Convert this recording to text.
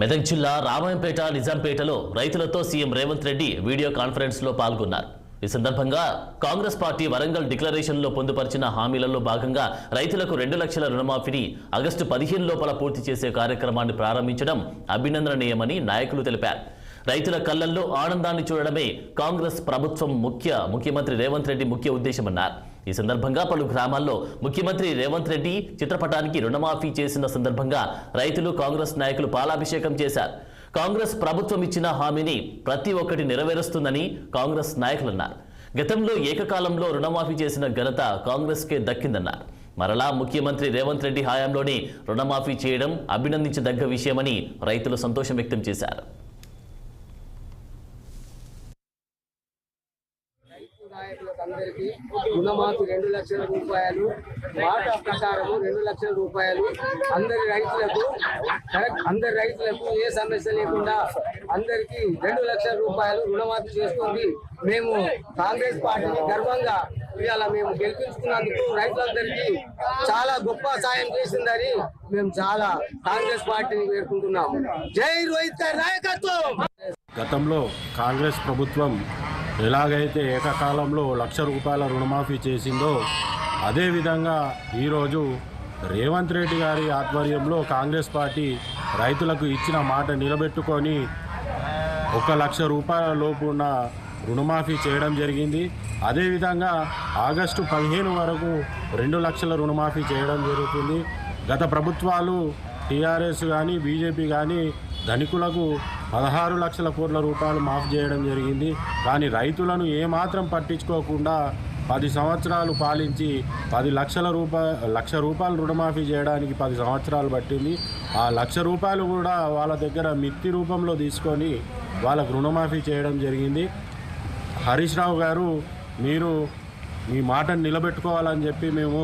మెదక్ జిల్లా రామాయంపేట నిజాంపేటలో రైతులతో CM Revanth Reddy video conference లో పాల్గొన్నారు. ఈ సందర్భంగా కాంగ్రెస్ పార్టీ వరంగల్ డిక్లరేషన్ లో పొందుపరిచిన హామీలలో భాగంగా రైతులకు 2 లక్షల రుణమాఫీని ఆగస్టు 15 లోపల పూర్తి చేసే కార్యక్రమాన్ని ప్రారంభించడం అభినందనీయమని నాయకులు తెలిపారు. రైతుల కళ్లల్లో ఆనందాన్ని చూడడమే కాంగ్రెస్ ప్రభుత్వం ముఖ్యమంత్రి రేవంత్ రెడ్డి ముఖ్య ఉద్దేశమన్నారు. ఈ సందర్భంగా పలు గ్రామాల్లో ముఖ్యమంత్రి రేవంత్ రెడ్డి చిత్రపటానికి రుణమాఫీ చేసిన సందర్భంగా రైతులు కాంగ్రెస్ నాయకులు పాలాభిషేకం చేశారు. కాంగ్రెస్ ప్రభుత్వం ఇచ్చిన హామీని ప్రతి ఒక్కటి నెరవేరుస్తుందని కాంగ్రెస్ నాయకులు అన్నారు. గతంలో ఏకకాలంలో రుణమాఫీ చేసిన ఘనత కాంగ్రెస్కే దక్కిందన్నారు. మరలా ముఖ్యమంత్రి రేవంత్ రెడ్డి హయాంలోనే రుణమాఫీ చేయడం అభినందించదగ్గ విషయమని రైతులు సంతోషం వ్యక్తం చేశారు. అందరికీ రుణమాఫీ 2 లక్షల రూపాయలు మాట ప్రకారము 2 లక్షల రూపాయలు అందరి రైతులకు ఏ సమస్య లేకుండా అందరికీ 2 లక్షల రూపాయలు రుణమాఫీ చేస్తుంది. మేము కాంగ్రెస్ పార్టీని గర్వంగా ఇవాళ మేము గెలిపించుకున్నందుకు రైతులందరికీ చాలా గొప్ప సాయం చేసిందని మేము చాలా కాంగ్రెస్ పార్టీని పేర్కొంటున్నాము. జై రోహిత్ నాయకత్వం. గతంలో కాంగ్రెస్ ప్రభుత్వం ఎలాగైతే ఏకకాలంలో 1 లక్ష రూపాయల రుణమాఫీ చేసిందో అదేవిధంగా ఈరోజు రేవంత్ రెడ్డి గారి ఆధ్వర్యంలో కాంగ్రెస్ పార్టీ రైతులకు ఇచ్చిన మాట నిలబెట్టుకొని 1 లక్ష రూపాయల లోపు ఉన్న రుణమాఫీ చేయడం జరిగింది. అదేవిధంగా ఆగస్టు 15 వరకు 2 లక్షల రుణమాఫీ చేయడం జరుగుతుంది. గత ప్రభుత్వాలు టీఆర్ఎస్ కానీ బీజేపీ కానీ ధనికులకు 16 లక్షల కోట్ల రూపాయలు మాఫ్ చేయడం జరిగింది. కానీ రైతులను ఏమాత్రం పట్టించుకోకుండా 10 సంవత్సరాలు పాలించి 10 లక్ష రూపాయలు రుణమాఫీ చేయడానికి 10 సంవత్సరాలు పట్టింది. ఆ 1 లక్ష రూపాయలు కూడా వాళ్ళ దగ్గర మిత్తి రూపంలో తీసుకొని వాళ్ళకు రుణమాఫీ చేయడం జరిగింది. హరీష్ రావు గారు మీరు మీ మాటను నిలబెట్టుకోవాలని చెప్పి మేము